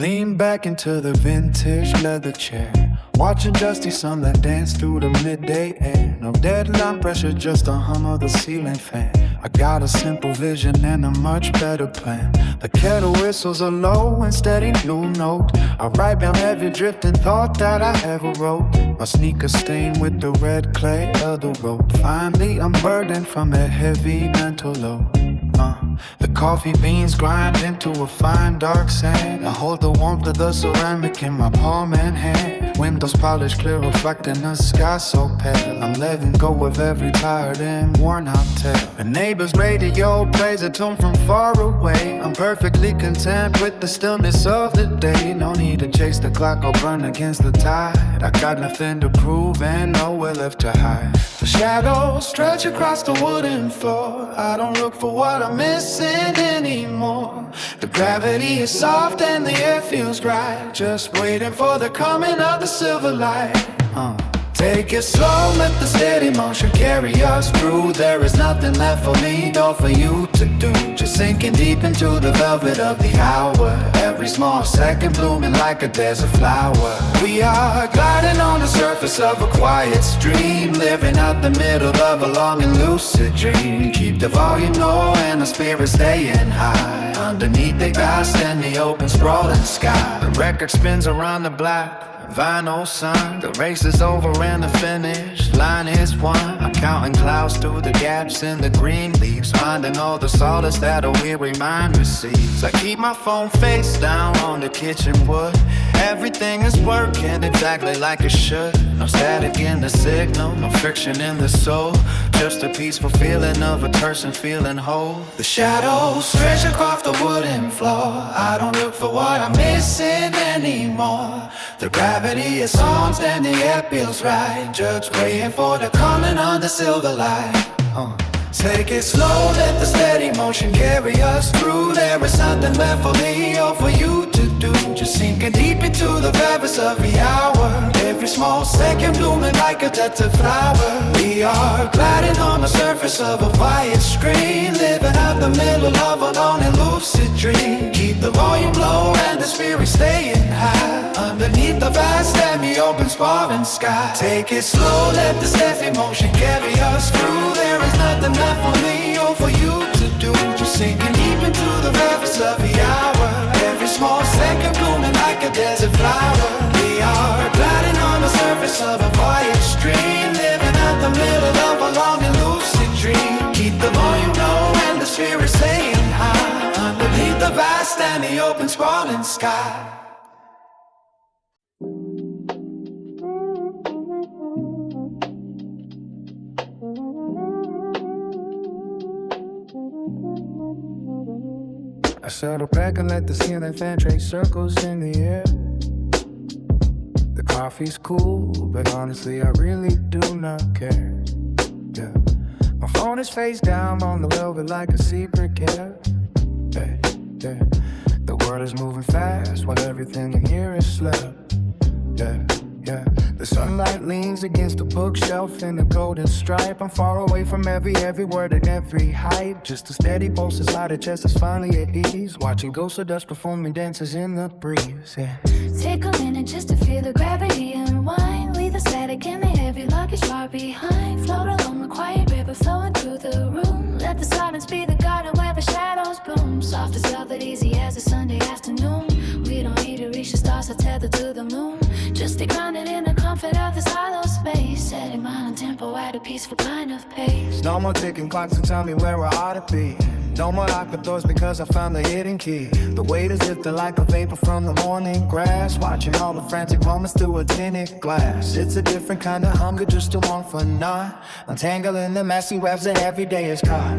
Lean back into the vintage leather chair, watching dusty sunlight dance through the midday air. No deadline pressure, just the hum of the ceiling fan. I got a simple vision and a much better plan. The kettle whistles a low and steady blue note. I write down every drifting thought that I ever wrote. My sneakers stained with the red clay of the road. Finally I'm burdened from a heavy mental load. The coffee beans grind into a fine dark sand. I hold the warmth of the ceramic in my palm and hand. Windows polished clear, reflecting the sky so pale. I'm letting go of every tired and worn out tale. The neighbor's radio plays a tune from far away. I'm perfectly content with the stillness of the day. No need to chase the clock or burn against the tide. I got nothing to prove and nowhere left to hide. The shadows stretch across the wooden floor. I don't look for what I'm missing anymore. The gravity is soft and the air feels right. Just waiting for the coming of the silver light. Take it slow, let the steady motion carry us through. There is nothing left for me or for you to do. Just sinking deep into the velvet of the hour. Every small second blooming like a desert flower. We are gliding on the surface of a quiet stream, living out the middle of a long and lucid dream. Keep the volume low and the spirit staying high. Underneath the vast and the open sprawling sky. The record spins around the black vinyl sun. The race is over and the finish line is won. I'm counting clouds through the gaps in the green leaves, finding all the solace that a weary mind receives. I keep my phone face down on the kitchen wood. Everything is working exactly like it should. No static in the signal, no friction in the soul. Just a peaceful feeling of a person feeling whole. The shadows stretch across the wooden floor. I don't look for what I'm missing anymore. The gravity is on and the air feels right. Just waiting for the coming of the silver light. Take it slow, let the steady motion carry us through. There is nothing left for me or for you to do. Just sinking deep into the velvets of the hour. Every small second blooming like a desert flower. We are gliding on the surface of a quiet screen, living out the middle of a long and lucid dream. Keep the volume low and the spirit staying high. Underneath the vast and the open sprawling sky. Take it slow, let the steady motion carry us through. There is nothing left for me or for you to do. Just sinking deep into the velvets of the hour. Every small second blooming like a desert flower. We are gliding on the surface of a quiet stream, living out the middle of a long and lucid dream. Keep the volume low and the spirit staying high. Underneath the vast and the open sprawling sky. I settle back and let the ceiling fan trace circles in the air. The coffee's cool, but honestly I really do not care. Yeah. My phone is face down on the velvet like a secret care. Hey, yeah. The world is moving fast while everything in here is slow. Yeah, yeah. The sunlight leans against the bookshelf in a golden stripe. I'm far away from every word and every hype. Just a steady pulse inside the chest is finally at ease. Watching ghosts of dust performing dances in the breeze. Yeah. Take a minute just to feel the gravity unwind. Leave the static and the heavy luggage far behind. Float along the quiet river flowing through the room. Let the silence be the garden where the shadows bloom. Soft as velvet, easy as a Sunday afternoon. We don't need to reach the stars or tether to the moon. Just stay grounded in the comfort of this hollow space. Setting mind and tempo at a peaceful kind of pace. No more ticking clocks to tell me where I ought to be. No more locked doors because I found the hidden key. The weight is lifted like a vapor from the morning grass. Watching all the frantic moments through a tinted glass. It's a different kind of hunger, just a want for naught. Untangling the messy webs that every day is caught.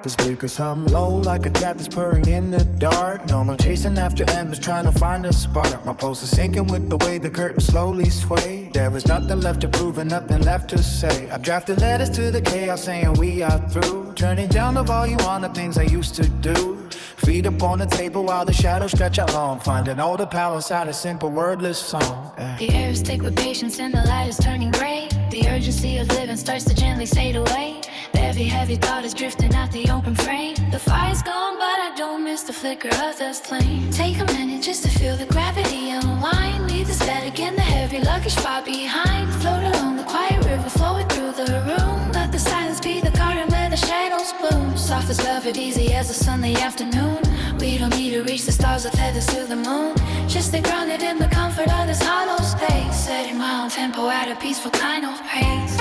The speakers hum low like a cat that's purring in the dark. No more chasing after embers trying to find a spark. My pulse is sinking with the way the curtain slowly sway. There is nothing left to prove and nothing left to say. I've drafted letters to the chaos saying we are through. Turning down the volume on the things I used to do. Feet up on the table while the shadows stretch out long. Finding all the power inside a simple wordless song. The air is thick with patience and the light is turning gray. The urgency of living starts to gently fade away. The heavy thought is drifting out the open frame. The fire's gone, but I don't miss the flicker of this flame. Take a minute just to feel the gravity unwind. Leave the static and the heavy luggage far behind. Float along the quiet river, flowing through the room. Let the silence be the garden where the shadows bloom. Soft as velvet, easy as the Sunday afternoon. We don't need to reach the stars or feathers to the moon. Just stay grounded in the comfort of this hollow space. Setting my own tempo at a peaceful kind of pace.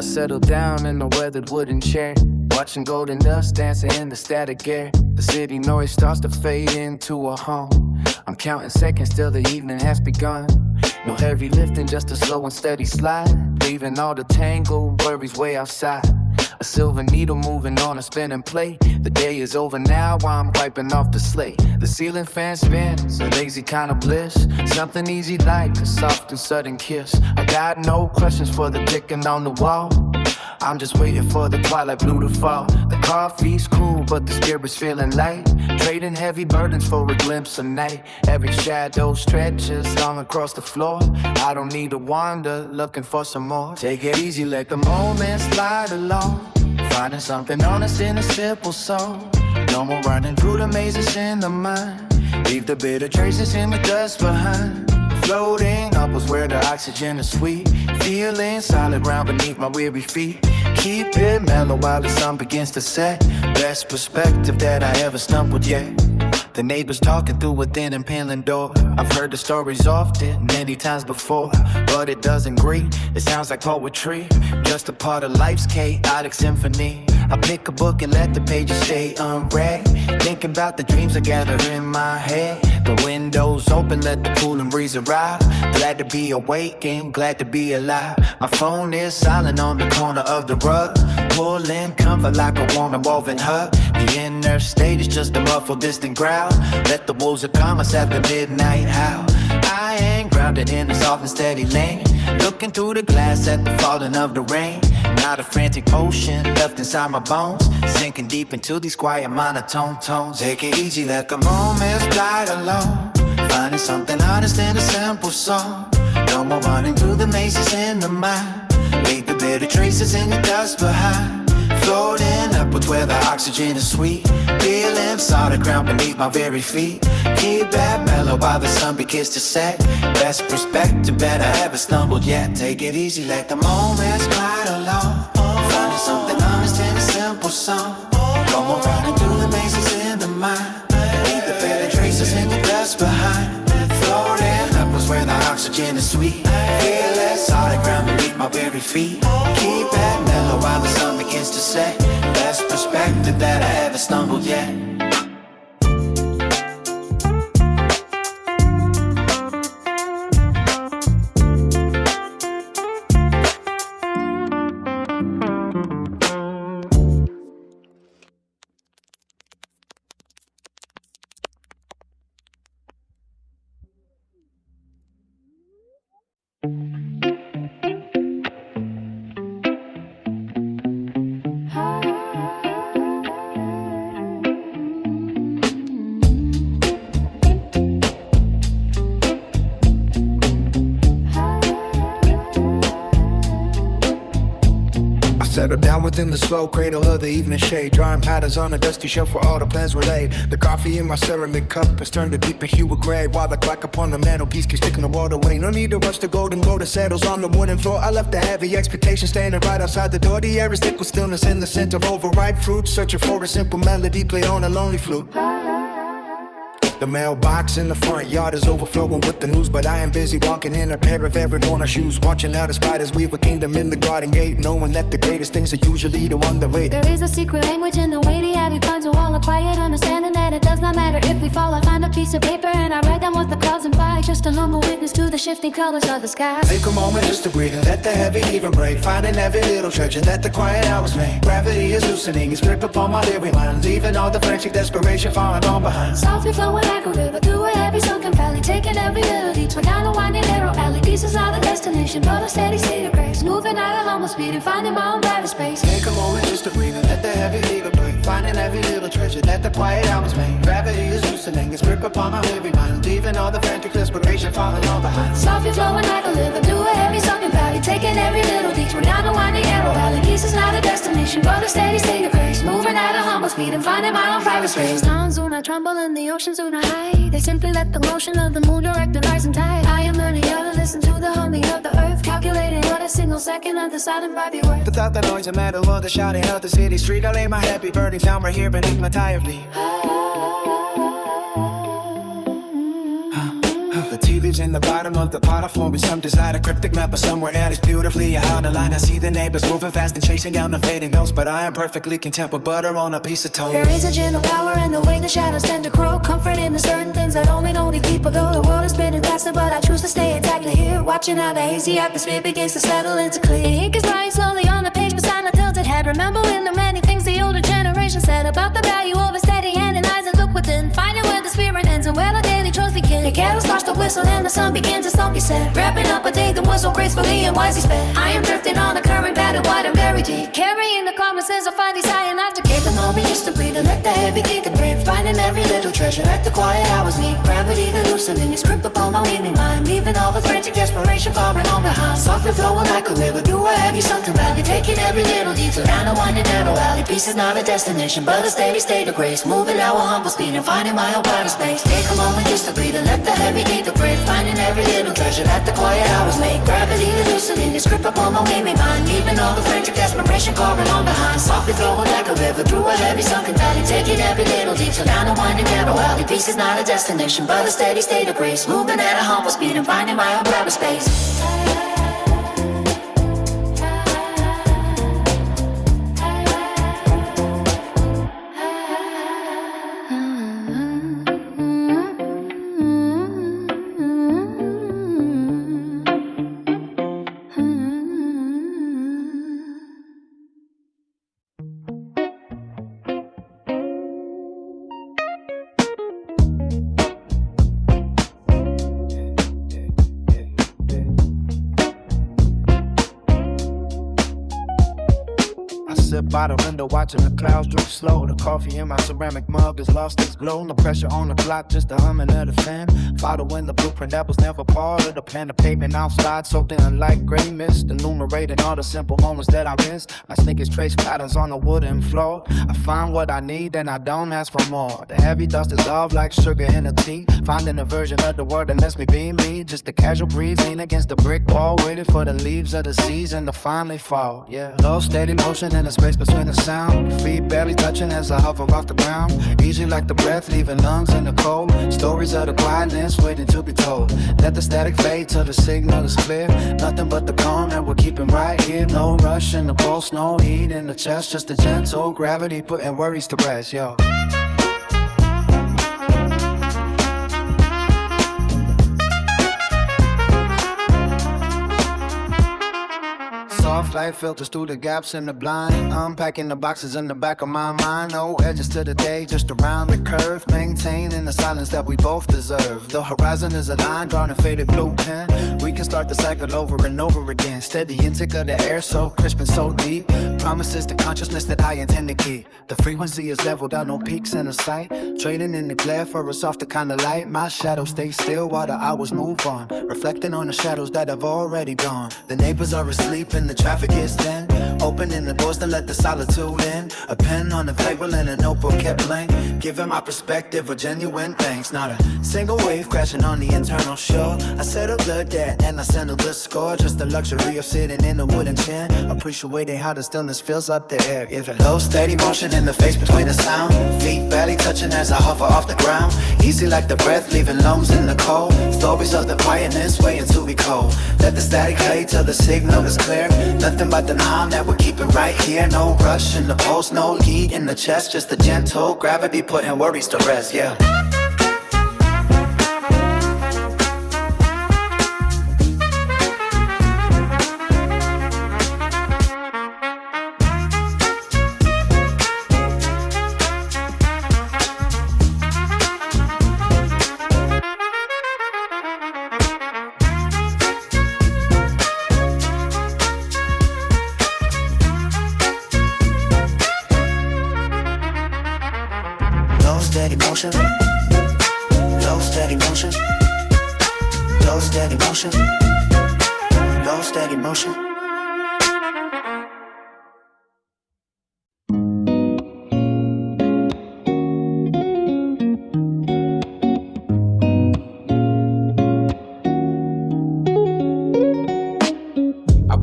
Settled down in a weathered wooden chair, watching golden dust dancing in the static air. The city noise starts to fade into a hum. I'm counting seconds till the evening has begun. No heavy lifting, just a slow and steady slide, leaving all the tangled worries way outside. A silver needle moving on a spinning plate. The day is over now, I'm wiping off the slate. The ceiling fan spins, a lazy kind of bliss. Something easy like a soft and sudden kiss. I got no questions for the ticking on the wall. I'm just waiting for the twilight blue to fall. The coffee's cool, but the spirit's feeling light. Trading heavy burdens for a glimpse of night. Every shadow stretches long across the floor. I don't need to wander, looking for some more. Take it easy, let the moments slide along. Finding something honest in a simple song. No more running through the mazes in the mind. Leave the bitter traces in the dust behind. Floating upwards where the oxygen is sweet. Feeling solid ground beneath my weary feet. Keep it mellow while the sun begins to set. Best perspective that I ever stumbled yet. The neighbors talking through a thin and paling door. I've heard the stories often, many times before, but it doesn't greet. It sounds like poetry, just a part of life's chaotic symphony. I pick a book and let the pages stay unread. Thinking about the dreams I gather in my head. The windows open, let the cooling breeze arrive. Glad to be awake and glad to be alive. My phone is silent on the corner of the rug. Pulling comfort like a warm and woven hug. The inner state is just a muffled distant growl. Let the wolves of commerce at the midnight howl. I ain't grounded in a soft and steady lane. Looking through the glass at the falling of the rain. Not a frantic potion left inside my bones. Sinking deep into these quiet monotone tones. Take it easy, let the moments glide along. Finding something honest in a simple song. No more running through the mazes in the mind. Leave the bitter traces in the dust behind. Floating upwards where the oxygen is sweet. Feeling solid ground beneath my very feet. Keep that mellow while the sun begins to set. Best perspective that I ever stumbled yet. Take it easy, let the moments glide along. Finding something honest in a simple song. No more running through the mazes in the mind. Leave the better traces in the dust behind. Floating upwards where the oxygen is sweet. Feeling solid ground beneath my very feet. Keep that mellow while the sun begins to set. Best perspective that I ever stumbled yet. Settle down within the slow cradle of the evening shade. Drawing patterns on a dusty shelf where all the plans were laid. The coffee in my ceramic cup has turned a deeper hue of gray, while the clock upon the mantelpiece keeps ticking the world away. No need to rush the golden glow that settles on the wooden floor. I left the heavy expectation standing right outside the door. The air is thick with stillness in the scent of overripe fruit. Searching for a simple melody played on a lonely flute. The mailbox in the front yard is overflowing with the news, but I am busy walking in a pair of every corner shoes, watching how the spiders weave a kingdom in the garden gate, knowing that the greatest things are usually the one that wait. There is a secret language in the way the abbey finds a wall of quiet, understanding that it does not matter if we fall. I find a piece of paper and I write down what the clouds imply, just a normal witness to the shifting colors of the sky. Take a moment just to breathe and let the heavy even break, finding every little treasure that the quiet hours make. Gravity is loosening its grip upon my lyric mind, leaving all the frantic desperation falling on behind. Softly flowing like a river through a heavy sunken valley, taking every little detour down a winding narrow alley. Peace is not a destination, but a steady state of grace, moving at a humble speed and finding my own private space. Take a moment just to breathe and let the heavy even break, finding every little treasure that the quiet hours make. Gravity is loosening its grip upon my lyric mind, leaving all the frantic desperation falling on behind. Softly flowing like a river through a heavy sunken valley, taking every little detour down a winding narrow alley. Peace is not a destination, but a steady state of grace, moving at a humble speed and finding my own private space. Towns do not tremble and the oceans do not hide, they simply let the motion of the moon direct the rise and tide. I am learning how to listen to the humming of the earth, calculating what a single second of the silent might be worth. Without the noise and metal or the shouting of the city street, I lay my heavy burning down right here beneath my tire feet. The tea leaves in the bottom of the pot are forming some desire, a cryptic map of somewhere that is beautifully out of line. I see the neighbors moving fast and chasing down the fading ghosts, but I am perfectly content with butter on a piece of toast. There is a gentle power in the way the shadows tend to grow, comfort in the certain things that only know these people go. The world is spinning faster, but I choose to stay exactly here, watching how the hazy atmosphere begins to settle into clear. Ink is drying slowly on the page beside my tilted head, remembering the many things the older generation said about the value of a steady hand and eyes that look within, finding where the spirit ends and where the daily chores begin. The cattle starts to whistle and the sun begins to slowly set, wrapping up a day that was so gracefully and wisely spent. I am drifting on a current battered wide and very deep, carrying the promises of finding desire not to keep. The moment just to breathe and let the heavy think and breathe, finding every little treasure at the quiet hours meet. Gravity the loosening its grip upon my weaving mind, leaving all the frantic desperation falling on behind. Softly flowing like a river through a heavy sunken valley, taking every little detour down a winding narrow alley. Peace is not a destination, but a steady state of grace, moving at a humble speed and finding my own private space. Take a moment just to breathe and let the heavy think and breathe, finding every little treasure that the quiet hours make. Gravity the loosening its grip upon my weaving mind, leaving all the frantic desperation falling on behind. Softly flowing like a river through a heavy sunken valley, taking every little detour down a winding narrow alley. Peace is not a destination, but a steady state of grace, moving at a humble speed and finding my own private space. Sit by the window watching the clouds drift slow. The coffee in my ceramic mug has lost its glow. No pressure on the clock, just the humming of the fan. Following the blueprint that was never part of the plan. The pavement outside soaked in light gray mist, enumerating all the simple moments that I missed. My sneakers trace patterns on the wooden floor. I find what I need and I don't ask for more. The heavy dust dissolved like sugar in a tea. Finding a version of the word that lets me be me. Just a casual breeze lean against the brick wall, waiting for the leaves of the season to finally fall. Yeah, low steady motion in the space between the sound, feet barely touching as I hover off the ground. Easy like the breath, leaving lungs in the cold. Stories of the quietness waiting to be told. Let the static fade till the signal is clear. Nothing but the calm that we're keeping right here. No rush in the pulse, no heat in the chest. Just a gentle gravity putting worries to rest, yo. Soft light filters through the gaps in the blind. Unpacking the boxes in the back of my mind. No edges to the day, just around the curve. Maintaining the silence that we both deserve. The horizon is a line drawn in faded blue pen. We can start the cycle over and over again. Steady intake of the air, so crisp and so deep. Promises the consciousness that I intend to keep. The frequency is leveled out, no peaks in the sight. Trading in the glare for a softer kind of light. My shadow stays still while the hours move on. Reflecting on the shadows that have already gone. The neighbors are asleep and the traffic is thin. Opening the doors to let the solitude in. A pen on the table and a notebook kept blank. Giving my perspective a genuine thanks. Not a single wave crashing on the internal shore. I settled the debt and I settled the score. Just the luxury of sitting in a wooden chair. Appreciating how the stillness fills up the air. Giving low steady motion in the face between the sound. Feet barely touching as I hover off the ground. Easy like the breath, leaving lungs in the cold. Stories of the quietness, waiting to be cold. Let the static play till the signal is clear. Nothing but the calm that will keep it right here. No rush in the pulse, no lead in the chest. Just the gentle gravity putting worries to rest, yeah. Steady motion, low steady motion, low steady motion, low steady motion.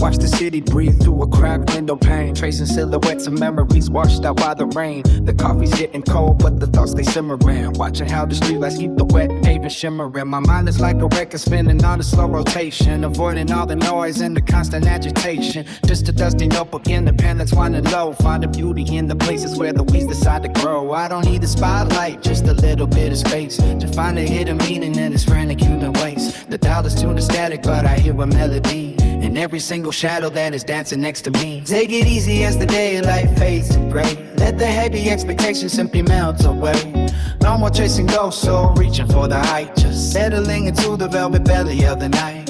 Watch the city breathe through a cracked window pane, tracing silhouettes of memories washed out by the rain. The coffee's getting cold, but the thoughts they simmering. Watching how the streetlights keep the wet pavement shimmering. My mind is like a record spinning on a slow rotation, avoiding all the noise and the constant agitation. Just a dusty notebook in the pen that's winding low, finding beauty in the places where the weeds decide to grow. I don't need the spotlight, just a little bit of space to find a hidden meaning in this frantic human waste. The dial is tuned to static, but I hear a melody in every single shadow that is dancing next to me. Take it easy as the daylight fades to gray. Let the heavy expectations simply melt away. No more chasing ghosts or reaching for the height, just settling into the velvet belly of the night.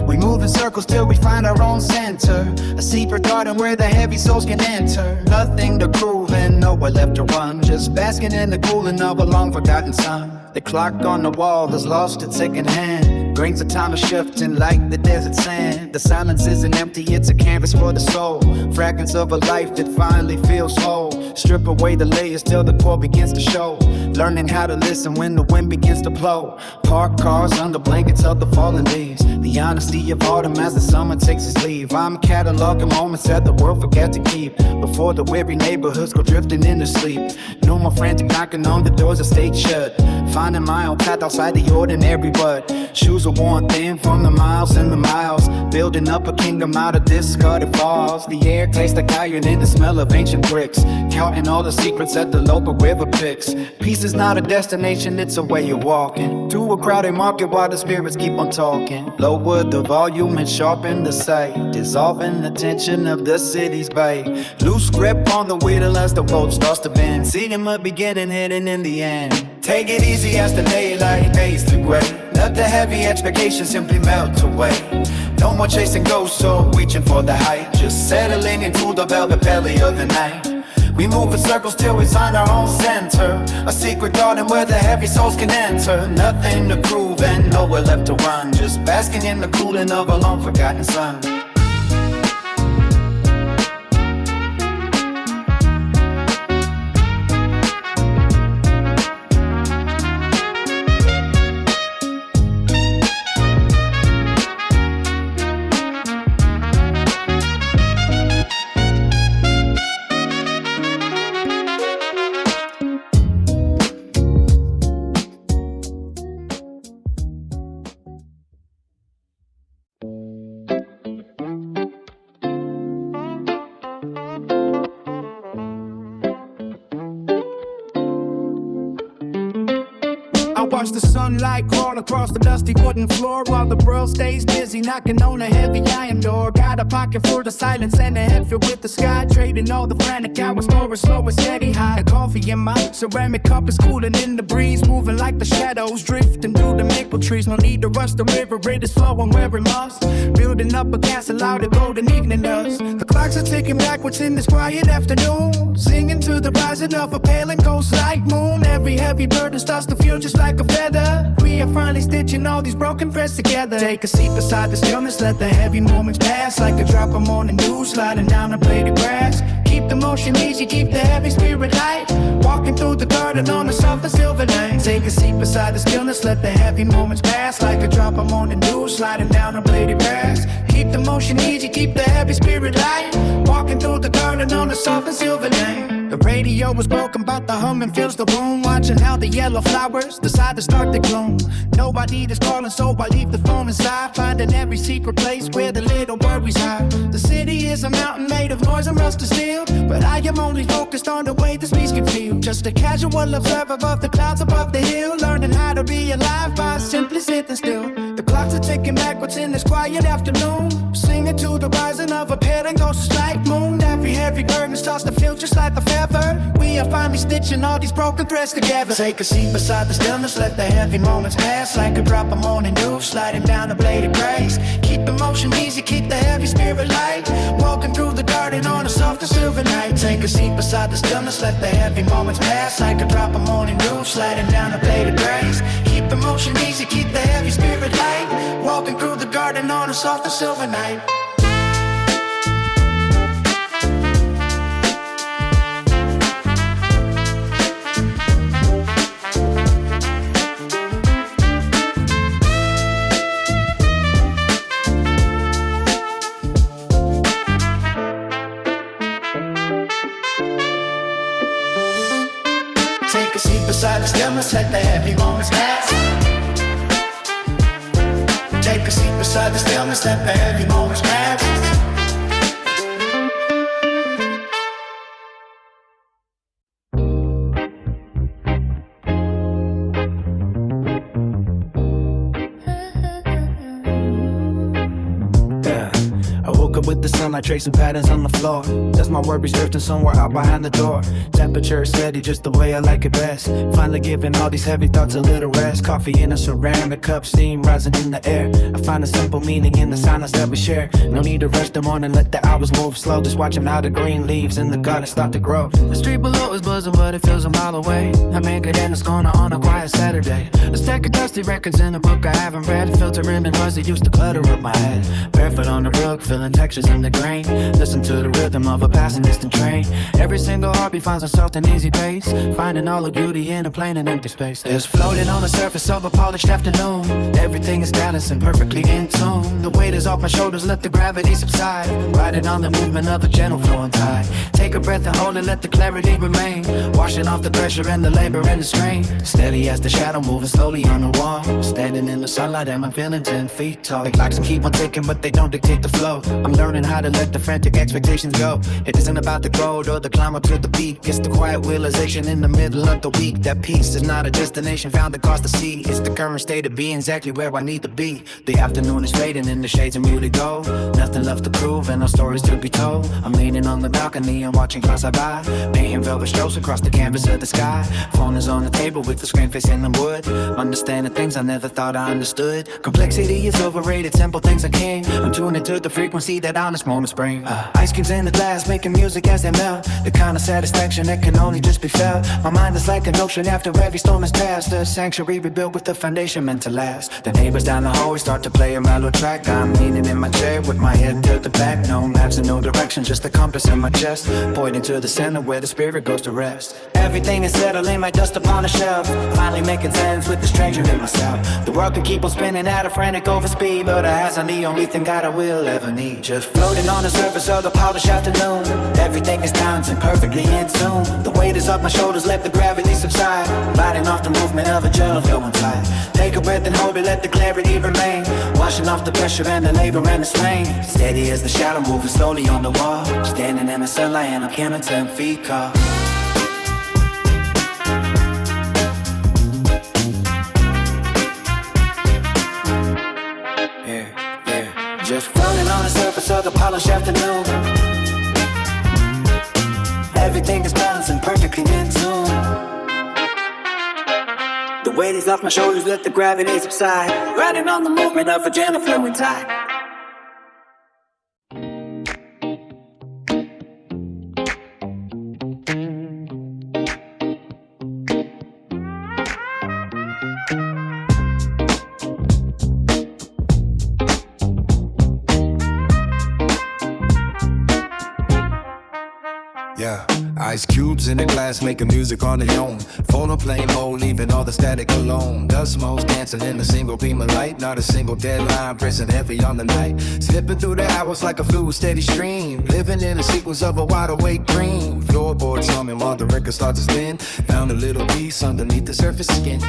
We move in circles till we find our own center, a secret garden where the heavy souls can enter. Nothing to prove and nowhere left to run, just basking in the cooling of a long forgotten sun. The clock on the wall has lost its second hand. Grains of time are shifting like the desert sand. The silence isn't empty, it's a canvas for the soul. Fragments of a life that finally feels whole. Strip away the layers till the core begins to show. Learning how to listen when the wind begins to blow. Parked cars under blankets of the fallen leaves. The honesty of autumn as the summer takes its leave. I'm cataloging moments that the world forgot to keep before the weary neighborhoods go drifting into sleep. No more frantic knocking on the doors that stayed shut. Finding my own path outside the ordinary, but shoes are worn thin from the miles and the miles. Building up a kingdom out of discarded falls. The air tastes like iron in the smell of ancient bricks. Counting all the secrets that the local river picks. Peace is not a destination, it's a way of walking to a crowded market while the spirits keep on talking. Lower the volume and sharpen the sight, dissolving the tension of the city's bite. Loose grip on the wheel as the road starts to bend. Seeing the beginning, hidden in the end. Take it easy as the daylight fades to gray. Let the heavy expectations simply melt away. No more chasing ghosts or reaching for the height, just settling into the velvet belly of the night. We move in circles till we find our own center, a secret garden where the heavy souls can enter. Nothing to prove and nowhere left to run, just basking in the cooling of a long forgotten sun. Watch the sunlight crawl across the dusty wooden floor while the world stays busy knocking on a heavy iron door. Got a pocket full of silence and a head filled with the sky, trading all the frantic hours for a slow and steady high. A coffee in my ceramic cup is cooling in the breeze, moving like the shadows drifting through the maple trees. No need to rush the river, it is flowing where it must, building up a castle out of golden evening dust. The clocks are ticking backwards in this quiet afternoon, singing to the rising of a pale and ghost like moon. Every heavy burden starts to feel just like a feather. We are finally stitching all these broken threads together. Take a seat beside the stillness, let the heavy moments pass like a drop of morning dew sliding down a blade of grass. Keep the motion easy, keep the heavy spirit light, walking through the garden on a soft and silver lane. Take a seat beside the stillness, let the heavy moments pass like a drop of morning dew sliding down a blade of grass. Keep the motion easy, keep the heavy spirit light, walking through the garden on a soft and silver lane. The radio was broken, but the humming fills the room. Watching how the yellow flowers decide to start to bloom. Nobody is calling, so I leave the phone inside. Finding every secret place where the little worries hide. The city is a mountain made of noise and rusted steel, but I am only focused on the way the beast can feel. Just a casual observer of the clouds above the hill, learning how to be alive by simply sitting still. The clocks are ticking backwards in this quiet afternoon, singing to the rising of a pale and ghostly like moon. Every heavy burden starts to feel just like a feather. We are finally stitching all these broken threads together. Take a seat beside the stillness, let the heavy moments pass like a drop of morning dew sliding down the blade of grace. Keep the motion easy, keep the heavy spirit light, walking through the garden on a soft and silver night. Take a seat beside the stillness, let the heavy moments pass like a drop of morning dew sliding down the blade of grace. Keep the motion easy, keep the heavy spirit light, walking through the garden on a soft and silver night. Take a seat beside the stillness, let the heavy moments pass. Take a seat beside the stillness, let the heavy moments pass. With the sunlight tracing patterns on the floor, that's my worries drifting somewhere out behind the door. Temperature is steady just the way I like it best. Finally giving all these heavy thoughts a little rest. Coffee in a ceramic cup, steam rising in the air. I find a simple meaning in the silence that we share. No need to rush the morning, let the hours move slow. Just watching how the green leaves in the garden start to grow. The street below is buzzing but it feels a mile away. I make it in this corner on a quiet Saturday. A stack of dusty records in a book I haven't read. Filtering and noise that used to clutter up my head. Barefoot on the rug, feeling textures in the grain. Listen to the rhythm of a passing distant train. Every single heartbeat finds itself an easy pace, finding all the beauty in a plain and empty space. There's floating on the surface of a polished afternoon. Everything is balanced and perfectly in tune. The weight is off my shoulders, let the gravity subside, riding on the movement of a gentle flowing tide. Take a breath and hold it, let the clarity remain, washing off the pressure and the labor and the strain. Steady as the shadow moving slowly on the wall, standing in the sunlight and I'm feeling 10 feet tall. The clocks can keep on ticking but they don't dictate the flow. I'm learning how to let the frantic expectations go. It isn't about the road or the climb up to the peak. It's the quiet realization in the middle of the week that peace is not a destination found across the sea. It's the current state of being exactly where I need to be. The afternoon is fading and the shades are muted gold. Nothing left to prove and no stories to be told. I'm leaning on the balcony and watching clouds I by, painting velvet strokes across the canvas of the sky. Phone is on the table with the screen facing the wood. Understanding things I never thought I understood. Complexity is overrated, simple things are king. I'm tuning to the frequency that honest moments bring. Ice cubes in the glass, making music as they melt. The kind of satisfaction that can only just be felt. My mind is like an ocean after every storm is past. A sanctuary rebuilt with the foundation meant to last. The neighbors down the hallway start to play a mellow track. I'm leaning in my chair with my head to the back. No maps and no direction, just a compass in my chest, pointing to the center where the spirit goes to rest. Everything is settling like dust upon a shelf, finally making sense with the stranger in myself. The world could keep on spinning at a frantic overspeed, but I has on the only thing that I will ever need. Just floating on the surface of the polished afternoon. Everything is balanced and perfectly in tune. The weight is off my shoulders, let the gravity subside, riding off the movement of a gentle flowing tide. Take a breath and hold it, let the clarity remain, washing off the pressure and the labor and the strain. Steady as the shadow moving slowly on the wall, standing in the sunlight and I'm counting 10 feet tall. Just floating on the surface of the polished afternoon. Everything is balanced and perfectly in tune. The weight is off my shoulders, let the gravity subside, riding on the movement of a gentle flowing tide. Yeah, ice cubes in a glass making music on their own. Phone on plane mode, leaving all the static alone. Dust motes dancing in a single beam of light, not a single deadline, pressing heavy on the night. Slipping through the hours like a fluid steady stream, living in a sequence of a wide awake dream. Floorboards humming while the record starts to spin. Found a little piece underneath the surface skin.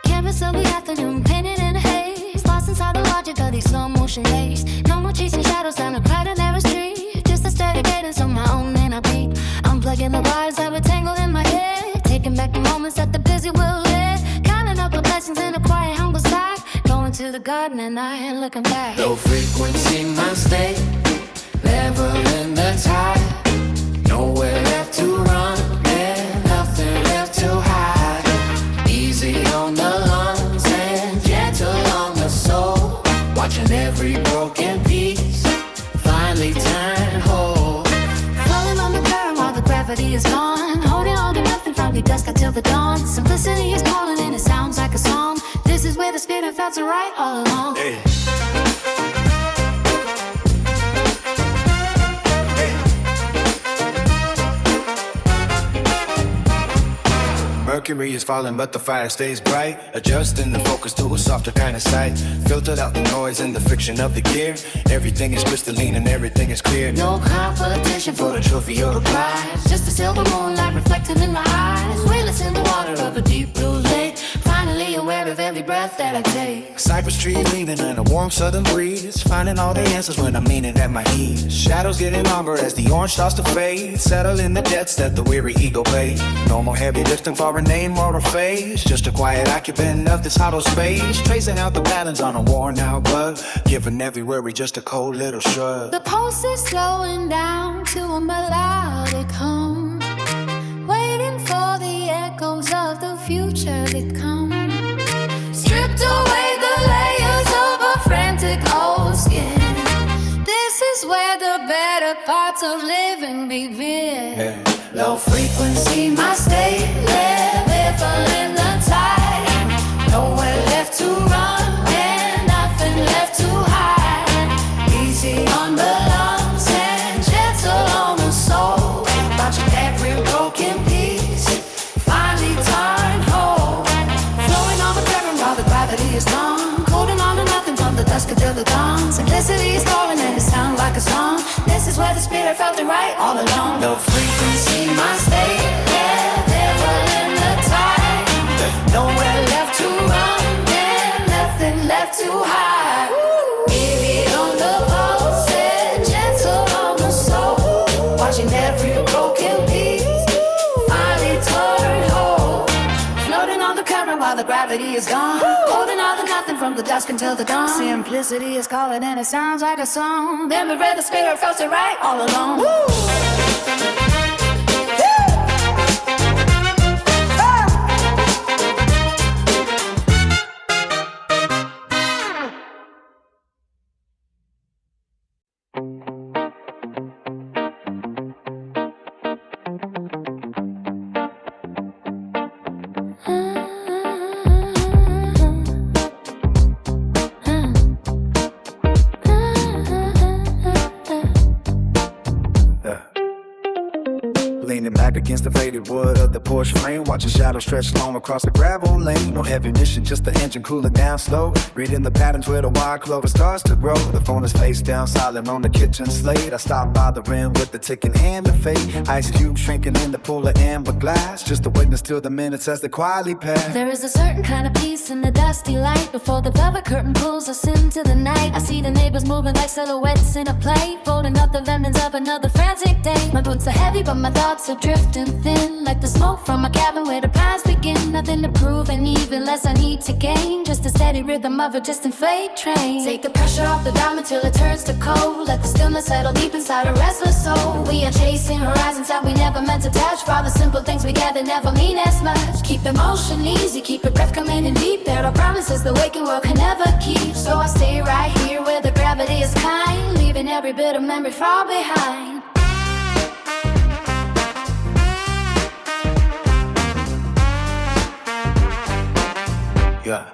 Canvas of the afternoon, painted in a haze. Lost inside the logic of these slow motion days. No more chasing shadows down a crowded narrow street. Just a steady cadence on my own and I beat. Unplugging the wires that were tangled in my head. Taking back the moments that the busy will let. Counting up the blessings in a quiet, humble side. Going to the garden and I ain't looking back. Low frequency, my state. Level in the tide. Nowhere left to run and nothing left to hide. Easy on the lungs and gentle on the soul. Watching every broken piece finally turn whole. Falling on the current while the gravity is gone. Holding on to nothing from the dusk until the dawn. Simplicity is calling and it sounds like a song. This is where the spirit felt so right all along. Hey. Mercury is falling, but the fire stays bright. Adjusting the focus to a softer kind of sight. Filtered out the noise and the friction of the gear. Everything is crystalline and everything is clear. No competition for the trophy or the prize. Just a silver moonlight reflecting in my eyes. Weightless in the water of a deep blue lake. Finally aware of every breath that I take. Cypress tree leaning in a warm southern breeze. Finding all the answers when I'm leaning at my ease. Shadows getting longer as the orange starts to fade. Settle in the depths that the weary ego paid. No more heavy lifting for a name or a face. Just a quiet occupant of this hollow space. Tracing out the patterns on a worn out bug. Giving every worry just a cold little shrug. The pulse is slowing down to a melodic hum. Waiting for the echoes of the future to come. Stripped away the layers of a frantic old skin. This is where the better parts of living begin. Yeah. Low frequency, my state. Level in the tide. Nowhere left to run and nothing left to hide. Easy on the lungs and gentle on the soul. Watching every broken piece finally turn whole. Flowing on the current while the gravity is gone. Holding on to nothing from the dusk until the dawn. Simplicity is calling and it sounds like a song. This is where the spirit felt it right all along. No Frequency, my state. Level in the tide. Nowhere left to run and nothing left to hide. Heavy on the pulse and gentle on the soul. Watching every broken piece finally turn whole. Floating on the current while the gravity is gone. Holding on to nothing from the dusk until the dawn. Simplicity is calling and it sounds like a song. Memory read the spirit felt it right all along. Leaning back against the faded wood of the Porsche frame. Watching shadows stretch long across the gravel lane. No heavy mission, just the engine cooling down slow. Reading the patterns where the wild clover starts to grow. The phone is face down, silent on the kitchen slate. I stop by the rim with the ticking hand of fate. Ice cube shrinking in the pool of amber glass. Just a witness to the minutes as they quietly pass. There is a certain kind of peace in the dusty light. Before the velvet curtain pulls us into the night, I see the neighbors moving like silhouettes in a play. Folding up the remnants of another frantic day. My boots are heavy but my thoughts are drifting thin, like the smoke from a cabin where the pines begin. Nothing to prove and even less I need to gain. Just a steady rhythm of a distant freight train. Take the pressure off the diamond till it turns to cold. Let the stillness settle deep inside a restless soul. We are chasing horizons that we never meant to touch. For all the simple things we gather never mean as much. Keep emotion easy, keep your breath coming in deep. There are promises the waking world can never keep. So I stay right here where the gravity is kind, leaving every bit of memory far behind. Yeah.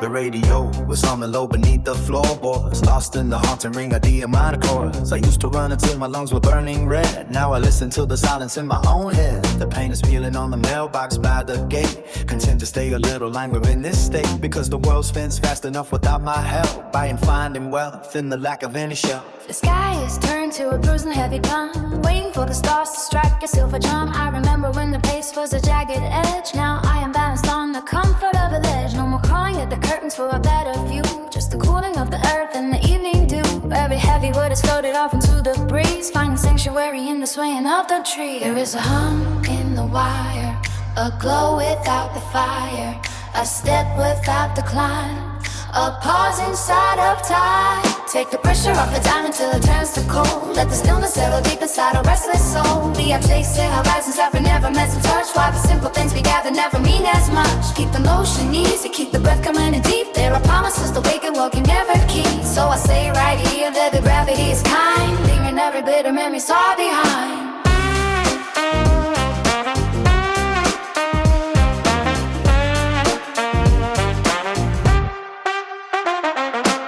The radio was humming low beneath the floorboards, lost in the haunting ring of the minor chords. I used to run until my lungs were burning red. Now I listen to the silence in my own head. The pain is peeling on the mailbox by the gate. Content to stay a little longer in this state, because the world spins fast enough without my help. I am finding wealth in the lack of any shelf. The sky is turned to a bruising heavy calm, waiting for the stars to strike a silver charm. I remember when the pace was a jagged edge. Now I am balanced on the comfort of a ledge. No more crawling at the curtains for a better view, just the cooling of the earth and the evening dew. Every heavy word is floated off into the breeze, finding sanctuary in the swaying of the tree. There is a hum in the wire, a glow without the fire, a step without the climb, a pause inside of time. Take the pressure off the time until it turns to cold. Let the stillness settle deep inside our restless soul. We are chasing horizons that we never meant to touch. Why the simple things we gather never mean as much. Keep the motion easy, keep the breath coming in deep. There are promises the wake and world can never keep. So I say right here that the gravity is kind, leaving every bit of memory far behind.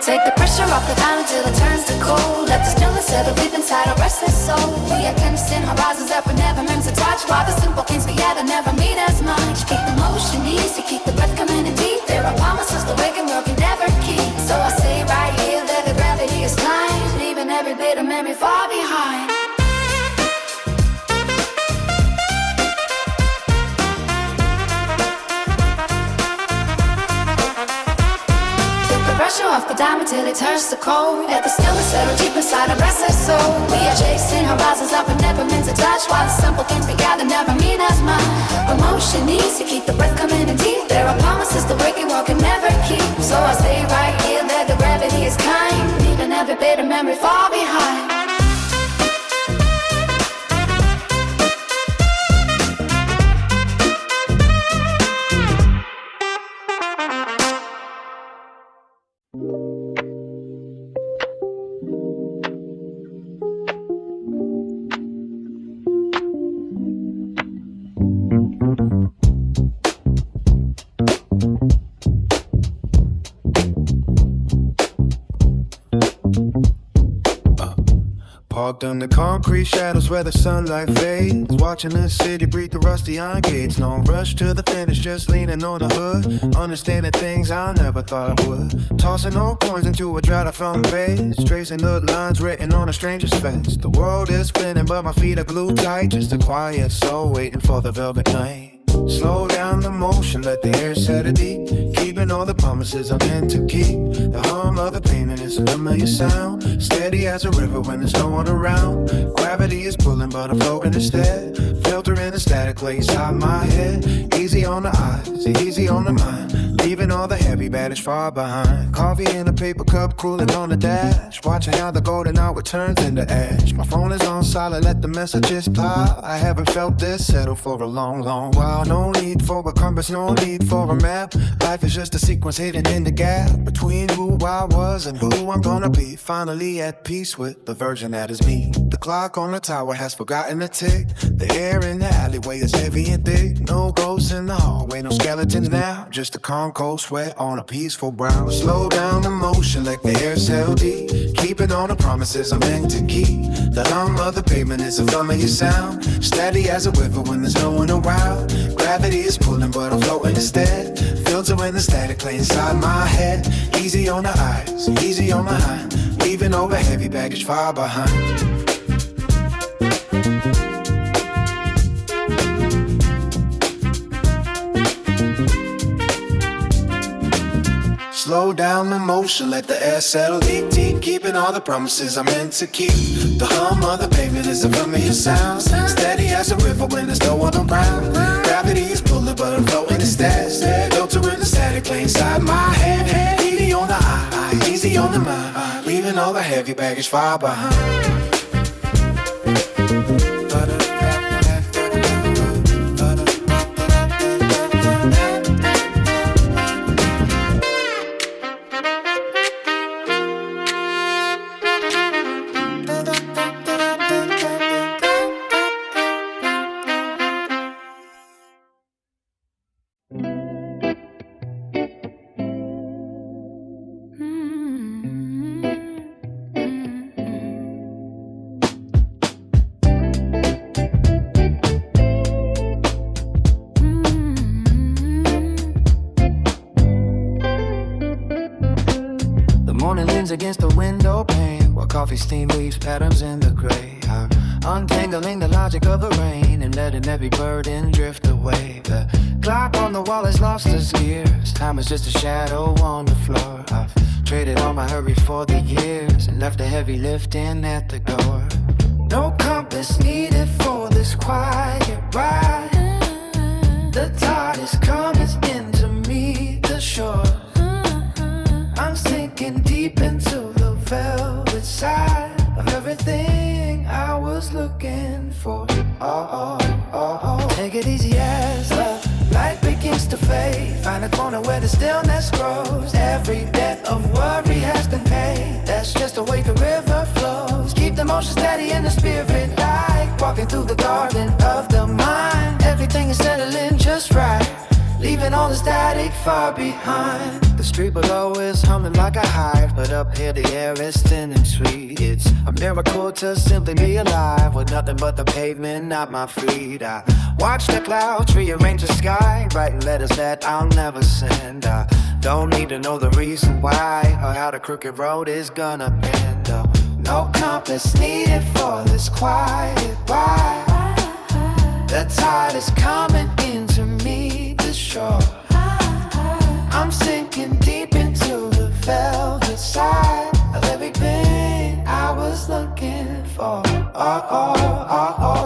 Take the pressure off the time until it turns to cold. Let the stillness settle deep inside our restless soul. We are constant horizons that were never meant to touch. While the simple things we gather never mean as much. Keep the motion easy, keep the breath coming in deep. There are promises the waking world can never keep. So I say right here that the gravity is kind, leaving every bit of memory far behind. Pressure off the diamond till it turns to cold. Let the stillness settle deep inside our restless soul. We are chasing horizons that were never meant to touch. While the simple things we gather never mean as much. Emotion needs to keep the breath coming in deep. There are promises the waking world can never keep. So I say right here that the gravity is kind, leaving every bit of memory far behind. Parked under concrete shadows where the sunlight fades, watching the city breathe the rusty iron gates. No rush to the finish, just leaning on the hood, understanding things I never thought I would. Tossing old coins into a dried up from base, tracing the lines written on a stranger's face. The world is spinning but my feet are glued tight, just a quiet soul waiting for the velvet night. Slow down the motion, let the air settle deep, keeping all the promises I'm meant to keep. The hum of the pavement is a familiar sound, steady as a river when there's no one around. Gravity is pulling but I'm floating instead, filtering the static lay inside my head. Easy on the eyes, easy on the mind, leaving all the heavy baggage far behind. Coffee in a paper cup, cooling on the dash, watching how the golden hour turns into ash. My phone is on silent, let the messages pile. I haven't felt this settle for a long, long while. No need for a compass, no need for a map. Life is just a sequence hidden in the gap between who I was and who I'm gonna be. Finally at peace with the version that is me. The clock on the tower has forgotten to tick. The air in the alleyway is heavy and thick. No ghosts in the hallway, no skeletons now, just a calm cold sweat on a peaceful brow. Slow down the motion, let the air settle deep, keeping all the promises I'm meant to keep. The hum of the pavement is a familiar sound, steady as a river when there's no one around. Gravity is pulling but I'm floating instead, filtering the static lay inside my head. Easy on the eyes, easy on the mind, leaving all the heavy baggage far behind. Slow down the motion, let the air settle deep, deep, keeping all the promises I'm meant to keep. The hum of the pavement is a familiar sound, steady as a river when there's no one around. Gravity is pulling but I'm floating instead, filtering the static lay inside my head. Easy on the eye, easy on the mind, leaving all the heavy baggage far behind. leans against the window pane while coffee steam leaves patterns in the gray. I'm untangling the logic of the rain and letting every burden drift away. The clock on the wall has lost its gears. Time is just a shadow on the floor. I've traded all my hurry for the years and left a heavy lifting at the door. No compass needed for this quiet ride. The tide is coming into me, the shore. I'm sinking deep into the velvet side of everything I was looking for. Take it easy as the light begins to fade. Find a corner where the stillness grows. Every debt of worry has been paid. That's just the way the river flows. Keep the motion steady in the spirit, like walking through the garden of the mind. Everything is settling just right, leaving all the static far behind. The street below is humming like a hive, but up here the air is thin and sweet. It's a miracle to simply be alive, with nothing but the pavement at my feet. I watch the clouds rearrange the sky, writing letters that I'll never send. I don't need to know the reason why, or how the crooked road is gonna bend. No compass needed for this quiet ride. The tide is coming into me, the shore. I'm sinking deep into the velvet side of everything I was looking for.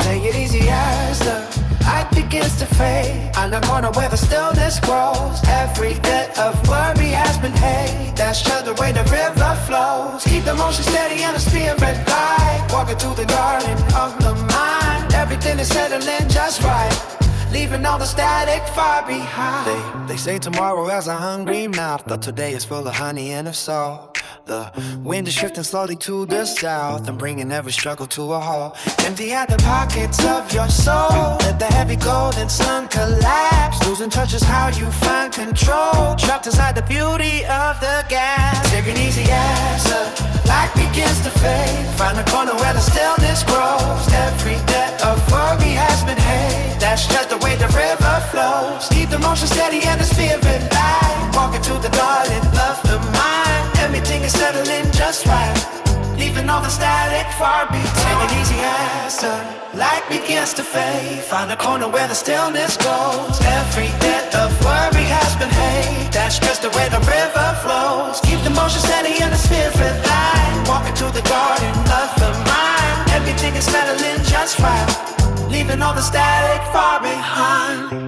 Take it easy as the light begins to fade. On the corner where the stillness grows. Every bit of worry has been paid. That's just the way the river flows. Keep the motion steady and the spirit light. Walking through the garden of the mind. Everything is settling just right, leaving all the static far behind. They say tomorrow has a hungry mouth, but today is full of honey and of salt. The wind is shifting slowly to the south and bringing every struggle to a halt. Empty out the pockets of your soul. Let the heavy golden sun collapse. Losing touch is how you find control. Trapped inside the beauty of the gas. Take it easy as the light begins to fade. Find the corner where the stillness grows. Every debt of worry has been paid. That's just the way the river flows. Keep the motion steady and the spirit light. Walking through the garden of the mind. Everything is settling just right, leaving all the static far behind. Take it easy as the light begins to fade. Find a corner where the stillness goes. Every debt of worry has been paid. That's just the way the river flows. Keep the motion steady and the spirit light. Walking through the garden of the mind. Everything is settling just right, leaving all the static far behind.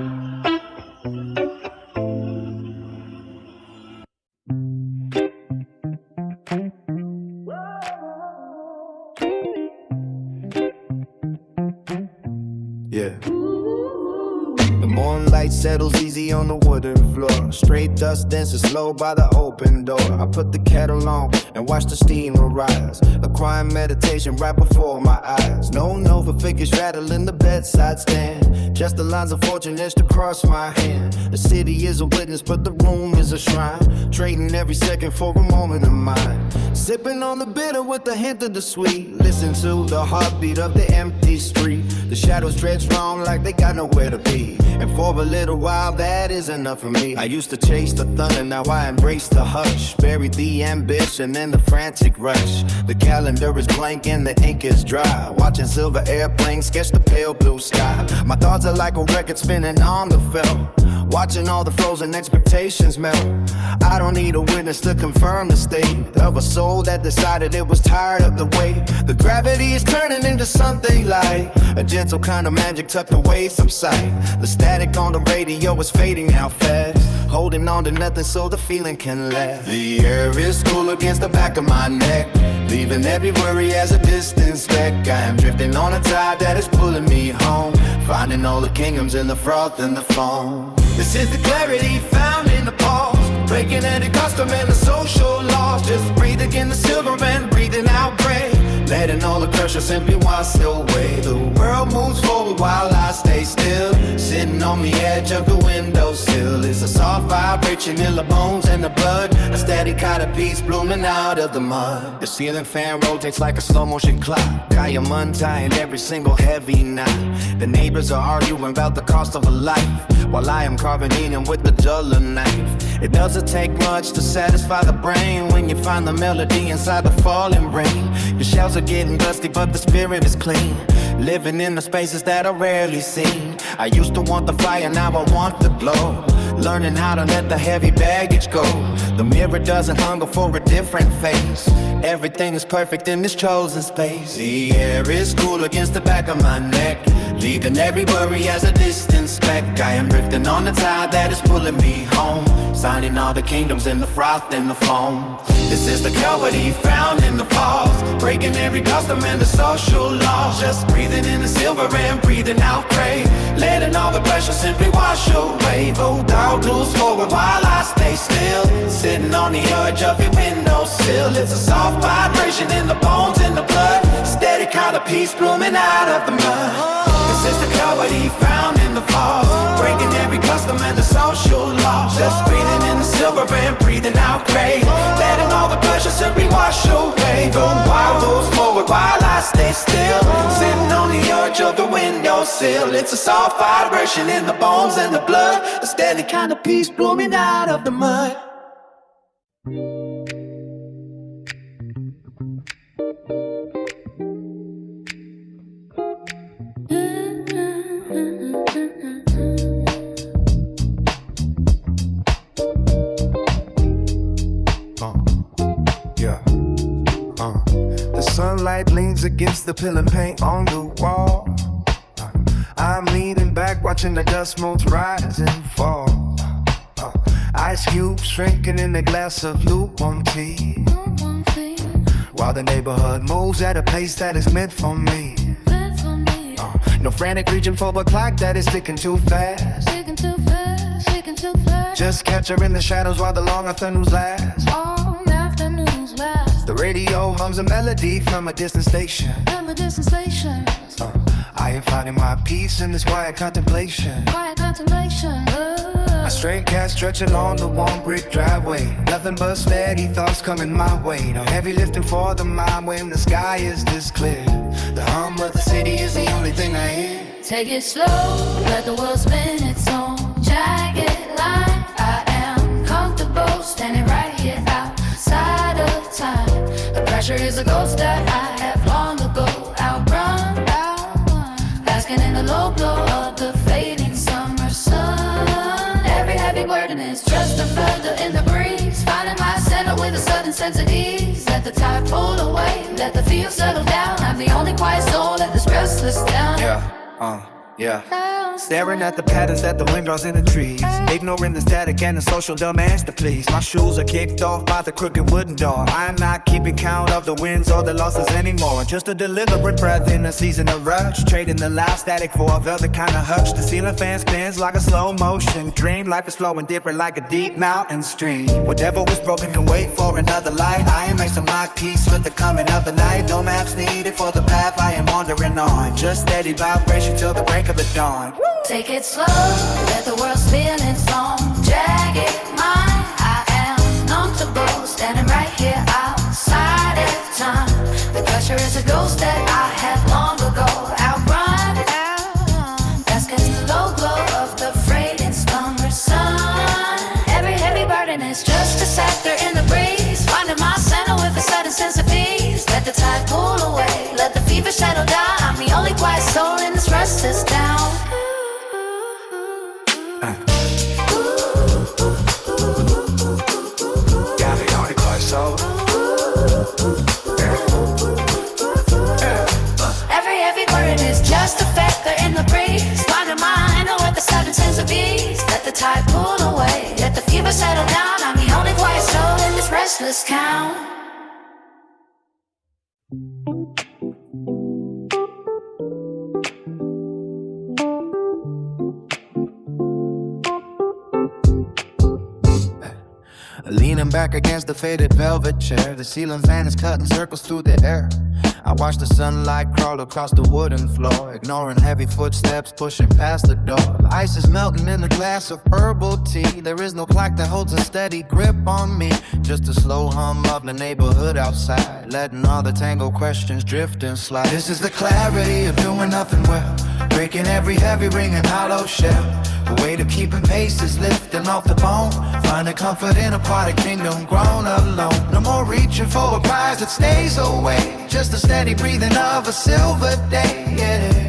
Yeah. The moonlight settles easy on the wooden floor. Straight dust dances slow by the open door. I put the kettle on and watch the steam arise. A quiet meditation right before my eyes. No for figures rattling the bedside stand. Just the lines of fortune etched across my hand. The city is a witness but the room is a shrine. Trading every second for a moment of mine. Sipping on the bitter with a hint of the sweet. Listen to the heartbeat of the empty street. The shadows dread strong like they got nowhere to be. And for a little while that is enough for me. I used to chase the thunder, now I embrace the hush. Buried the ambition and the frantic rush. The calendar is blank and the ink is dry. Watching silver airplanes sketch the pale blue sky. My thoughts are like a record spinning on the felt. Watching all the frozen expectations melt. I don't need a witness to confirm the state of a soul that decided it was tired of the weight. The gravity is turning into something like a gentle kind of magic tucked away from sight. The static on the radio is fading out fast. Holding on to nothing so the feeling can last. The air is cool against the back of my neck, leaving every worry as a distant speck. I am drifting on a tide that is pulling me home, finding all the kingdoms in the froth and the foam. This is the clarity found in the pause, breaking any custom and the social laws. Just breathing in the silver and breathing out gray, letting all the pressure simply wash away. The world moves forward while I stay still, sitting on the edge of the windowsill. It's a soft vibration in the bones and the blood, a steady kind of peace blooming out of the mud. The ceiling fan rotates like a slow motion clock. I am untying every single heavy knot. The neighbors are arguing about the cost of a life, while I am carving in with the duller knife. It doesn't take much to satisfy the brain when you find the melody inside the falling rain. Your shells are getting dusty, but the spirit is clean. Living in the spaces that are rarely seen. I used to want the fire, now I want the glow. Learning how to let the heavy baggage go. The mirror doesn't hunger for a different face. Everything is perfect in this chosen space. The air is cool against the back of my neck, leaving every worry as a distant speck. I am drifting on the tide that is pulling me home, signing all the kingdoms in the froth and the foam. This is the comedy found in the pause, breaking every custom and the social laws. Just breathing in the silver and breathing out gray, letting all the pressure simply wash away. The doubt moves forward while I stay still, sitting on the edge of your windowsill. It's a soft vibration in the bones and the blood, steady kind of peace blooming out of the mud. This is the comedy found in the fall, breaking every custom and the social law. Just breathing in the silver and breathing out gray, letting all the pressure simply wash away. The wild moves forward while I stay still, sitting on the edge of the windowsill. It's a soft vibration in the bones and the blood, a steady kind of peace blooming out of the mud. The sunlight leans against the pillar paint on the wall. I'm leaning back watching the dust motes rise and fall. Ice cubes shrinking in a glass of lukewarm tea, while the neighborhood moves at a pace that is meant for me. No frantic reaching for a clock that is ticking too fast. Just catch her in the shadows while the long afternoons last. The radio hums a melody from a distant station. I am finding my peace in this quiet contemplation. A straight cat stretching along the warm brick driveway. Nothing but steady thoughts coming my way. No heavy lifting for the mind when the sky is this clear. The hum of the city is the only thing I hear. Take it slow, let the world spin its own jagged line. I am comfortable standing right here outside of time. The pressure is a ghost that I have long ago outrun. Basking in the low glow of the fading summer sun. Every heavy burden is just a feather in the breeze, finding my center with a sudden sense of ease. Let the tide pull away, let the feel settle down. I'm the only quiet soul at this restless town. Staring at the patterns that the wind draws in the trees, ignoring the static and the social demands to please. My shoes are kicked off by the crooked wooden door. I'm not keeping count of the wins or the losses anymore. Just a deliberate breath in a season of rush, trading the loud static for a velvet kind of hush. The ceiling fan spins like a slow motion dream. Life is flowing different like a deep mountain stream. Whatever was broken can wait for another light. I am making my peace with the coming of the night. No maps needed for the path I am wandering on. Just steady vibration till the break of the dawn. Take it slow, let the world spin its own jagged line. I am comfortable standing right here outside of time. The pressure is a ghost that I have long ago outrun. Basking in the low glow of the fading summer sun. Every heavy burden is just a sector in the breeze, finding my center with a sudden sense of ease. Let the tide pull away, let the fever settle down. I'm the only quiet soul in this restless town. Every heavy burden is just a factor in the breeze, finding mine with a sudden sense of ease. Let the tide pull away, let the fever settle down. I'm the only quiet soul in this restless town. Leaning back against the faded velvet chair, the ceiling fan is cutting circles through the air. I watch the sunlight crawl across the wooden floor, ignoring heavy footsteps pushing past the door. The ice is melting in a glass of herbal tea. There is no clock that holds a steady grip on me, just a slow hum of the neighborhood outside, letting all the tangled questions drift and slide. This is the clarity of doing nothing well, breaking every heavy ring and hollow shell, The weight of keeping pace is lifting off the bone. Finding comfort in a part of kingdom grown alone. No more reaching for a prize that stays away. Just a steady breathing of a silver day, yeah.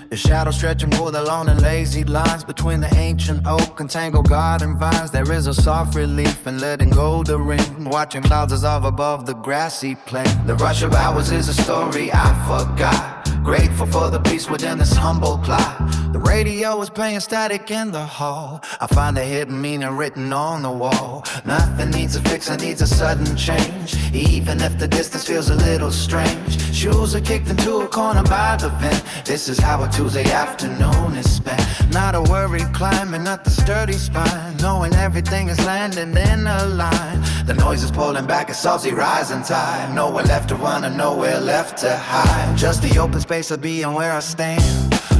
The shadow stretching through the long and lazy lines between the ancient oak and tangled garden vines. There is a soft relief in letting go the ring, watching clouds dissolve above the grassy plain. The rush of hours is a story I forgot. Grateful for the peace within this humble plot. The radio is playing static in the hall. I find a hidden meaning written on the wall. Nothing needs a fix, it needs a sudden change. Even if the distance feels a little strange. Shoes are kicked into a corner by the vent. This is how a Tuesday afternoon is spent. Not a worry climbing up the sturdy spine, knowing everything is landing in a line. The noise is pulling back a salty rising tide. Nowhere left to run and nowhere left to hide. Just the open space of being where I stand,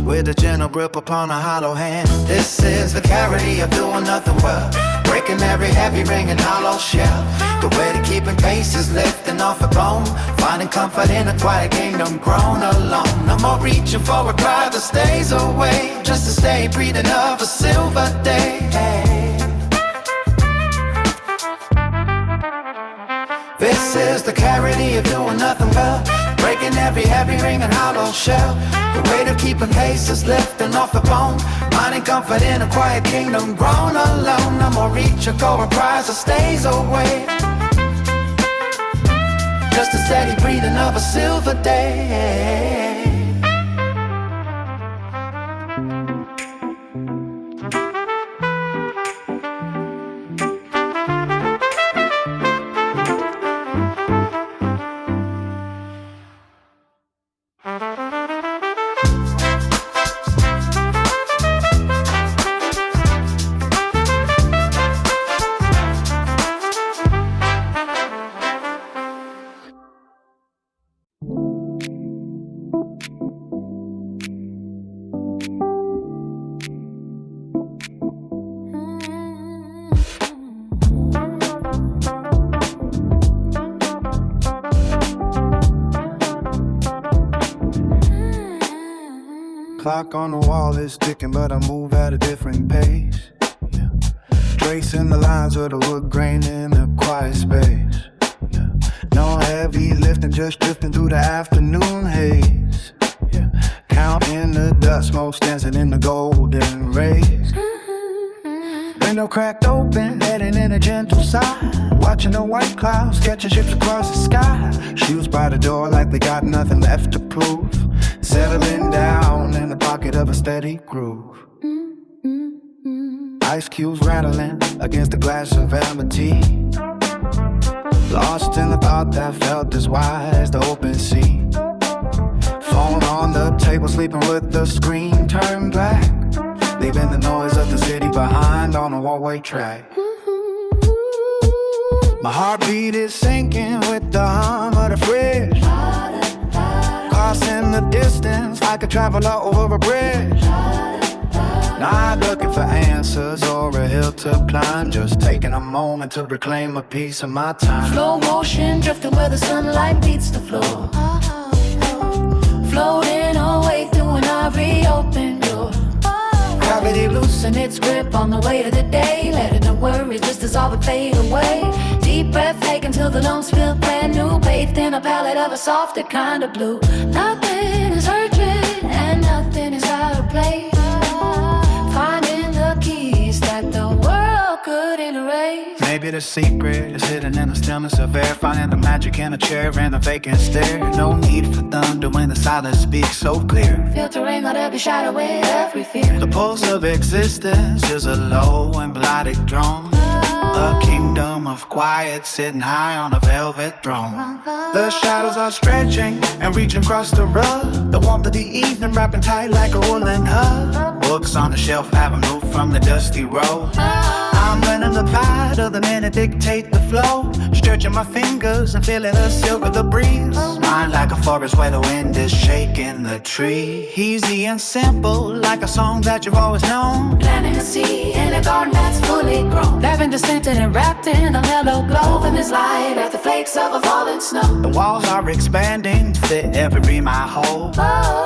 with a gentle grip upon a hollow hand. This is the clarity of doing nothing well, breaking every heavy ring and hollow shell. The way to keeping pace is lifting off a bone, finding comfort in a quiet kingdom grown alone. No more reaching for a crowd that stays away, just to stay breathing of a silver day. This is the clarity of doing nothing well, breaking every heavy ring and hollow shell. The weight of keeping pace is lifting off the bone, finding comfort in a quiet kingdom grown alone. No more reaching for a prize that stays away, just a steady breathing of a silver day. Clock on the wall is ticking, but I move at a different pace. Yeah. Tracing the lines of the wood grain in a quiet space. Yeah. No heavy lifting, just drifting through the afternoon haze. Yeah. Counting the dust, smoke dancing in the golden rays. Window cracked open, heading in a gentle sigh. Watching the white clouds catching ships across the sky. Shoes by the door like they got nothing left to prove. Settling down in the pocket of a steady groove. Ice cubes rattling against a glass of amber tea. Lost in the thought that felt as wide as the open sea. Phone on the table, sleeping with the screen turned black, leaving the noise of the city behind on a one-way track. My heartbeat is sinking with the hum of the fridge, crossing the distance like a traveler over a bridge. Not looking for answers or a hill to climb, just taking a moment to reclaim a piece of my time. Slow motion, drifting where the sunlight beats the floor. Floating away through an reopened door. Gravity loosen its grip on the weight of the day, letting the worries just dissolve and fade away. Deep breath, take until the lungs feel brand new, bathed in a palette of a softer kind of blue. Nothing is urgent and nothing is out of place. Finding the keys that the world couldn't erase. Maybe the secret is hidden in the stillness of air, finding the magic in a chair and a vacant stare. No need for thunder when the silence speaks so clear, Filtering out every shadow with every fear. the pulse of existence is a low and melodic drone. A kingdom of quiet sitting high on a velvet throne. The shadows are stretching and reaching across the rug, the warmth of the evening wrapping tight like a woolen hug. Books on the shelf haven't moved from the dusty road. I'm I'm running the paddle, the minute dictate the flow. Stretching my fingers and feeling the silk of the breeze. Mine like a forest where the wind is shaking the tree. Easy and simple, like a song that you've always known. Planting a seed in a garden that's fully grown. Lavender scented and wrapped in a mellow glow. And this light at the flakes of a falling snow. The walls are expanding to fit every mile hole.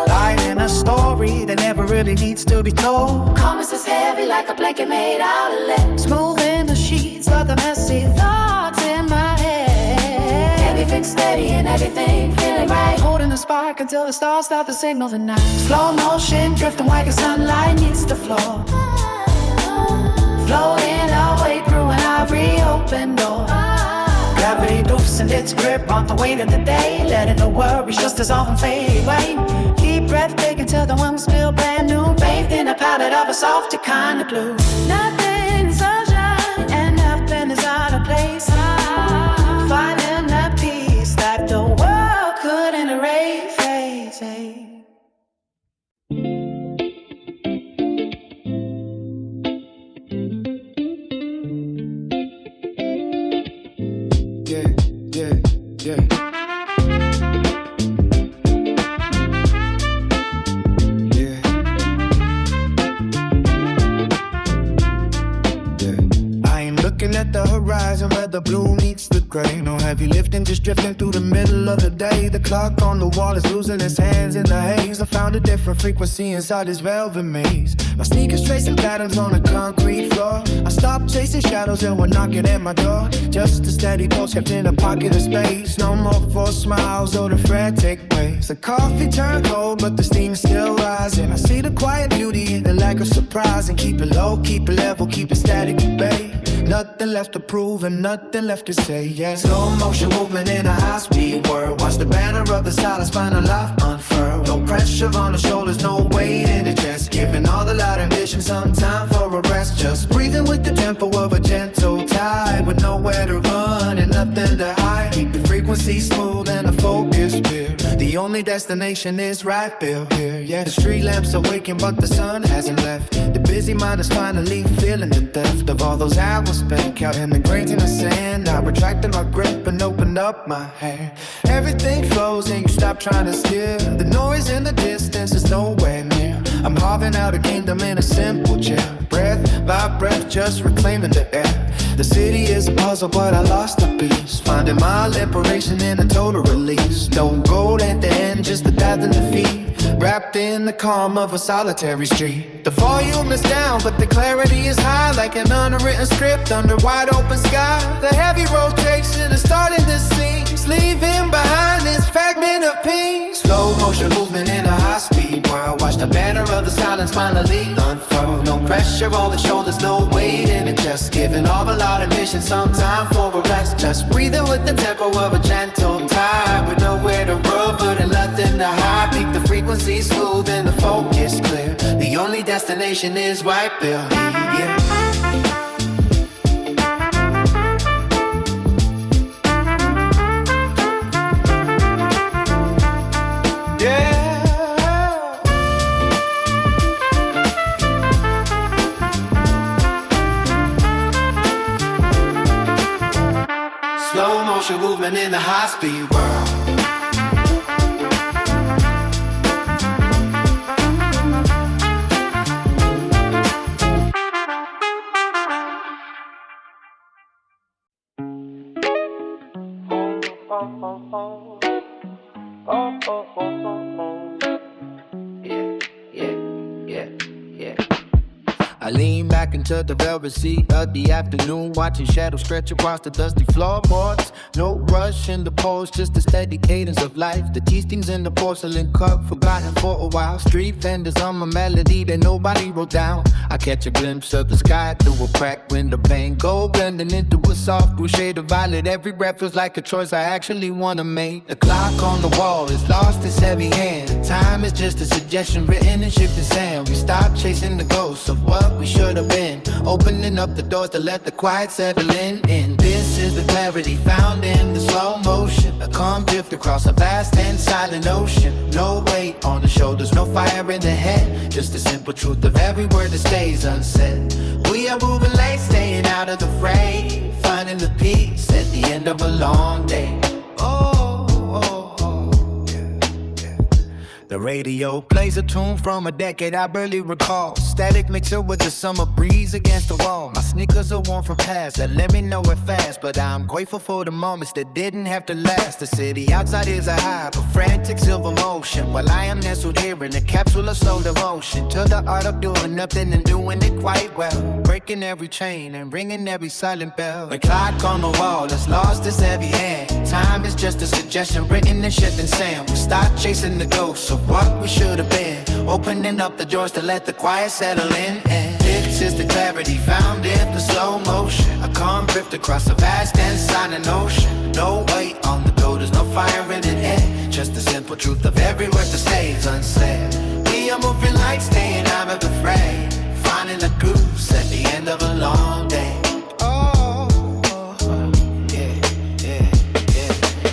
Lighting a story that never really needs to be told. Calmness is heavy like a blanket made out of lead. Smoothing the sheets of the messy thoughts in my head. Everything steady and everything feeling right. Holding the spark until the stars start to signal the night. Slow motion, drifting like a sunlight needs the floor. Floating our way through an ivory open door. Gravity loosened its grip on the weight of the day, letting the worries just dissolve and fade away. Deep breath, taken till the lungs feel brand new, bathed in a palette of a softer kind of blue. Nothing is sunshine and nothing is out of place. Finding that peace that the world couldn't erase. At the horizon where the blue meets the gray. No heavy lifting, just drifting through the middle of the day. The clock on the wall is losing its hands in the haze. I found a different frequency inside this velvet maze. My sneakers tracing patterns on a concrete floor. I stopped chasing shadows and were knocking at my door. Just a steady pulse kept in a pocket of space. No more false smiles or the frantic ways. The coffee turned cold but the steam is still rising. I see the quiet beauty in the lack of surprise. And keep it low, keep it level, keep it static at bay. Nothing left to prove and nothing left to say, yeah. Slow motion movement in a high-speed world. Watch the banner of the silence find a life unfurl. No pressure on the shoulders, no weight in the chest. Giving all the loud ambition some time for a rest. Just breathing with the tempo of a gentle tide. With nowhere to run and nothing to hide. Keep the frequency smooth and the focus clear. The only destination is right built here, yeah. The street lamps are waking but the sun hasn't left. The busy mind is finally feeling the depth of all those hours spent counting the grains in the sand. I retracted my grip and opened up my hand. Everything flows and you stop trying to steer. The noise in the distance is nowhere near. I'm carving out a kingdom in a simple chair. Breath by breath, just reclaiming the air. The city is a puzzle, but I lost the piece. Finding my liberation in a total release. No goal at the end, just the path and defeat. Wrapped in the calm of a solitary street. The volume is down, but the clarity is high. Like an unwritten script under wide open sky. The heavy rotation is starting to sink, leaving behind this fragment of peace. Slow motion movement in a high-speed world. Watch the banner of the silence finally unfurl. No pressure on the shoulders, no weight in the chest. Giving all the loud ambition some time for a rest. Just breathing with the tempo of a gentle tide. With nowhere to run but and nothing to hide. Keep the frequency smooth and the focus clear. The only destination is right there, yeah. Slow motion movement in the high-speed world. I lean back into the velvet seat of the afternoon, watching shadows stretch across the dusty floorboards. No rush in the pose, just a steady cadence of life. The tea steams in the porcelain cup, forgotten for a while. Street vendors on my melody that nobody wrote down. I catch a glimpse of the sky through a cracked window pane. Gold blending into a soft blue shade of violet. Every breath feels like a choice I actually wanna make. The clock on the wall is lost its heavy hand. Time is just a suggestion written in shifting sand. We stop chasing the ghosts of what what we should have been. Opening up the doors to let the quiet settle in. And this is the clarity found in the slow motion. A calm drift across a vast and silent ocean. No weight on the shoulders, no fire in the head. Just the simple truth of every word that stays unsaid. We are moving late, staying out of the fray. Finding the peace at the end of a long day. The radio plays a tune from a decade I barely recall. Static mixer with the summer breeze against the wall. My sneakers are worn from past that let me know it fast. But I'm grateful for the moments that didn't have to last. The city outside is a hive of frantic silver motion, while I am nestled here in a capsule of slow devotion to the art of doing nothing and doing it quite well. Breaking every chain and ringing every silent bell. The clock on the wall has lost its heavy hand. Time is just a suggestion written in shit and sand. We start chasing the ghosts of what we should have been, opening up the doors to let the quiet settle in. And this is the clarity found in the slow motion. A calm drift across a vast and silent ocean. No weight on the go, there's no fire in the air. Just the simple truth of every word that stays unsaid. We are moving light, staying out of the fray. Finding the goose at the end of a long day.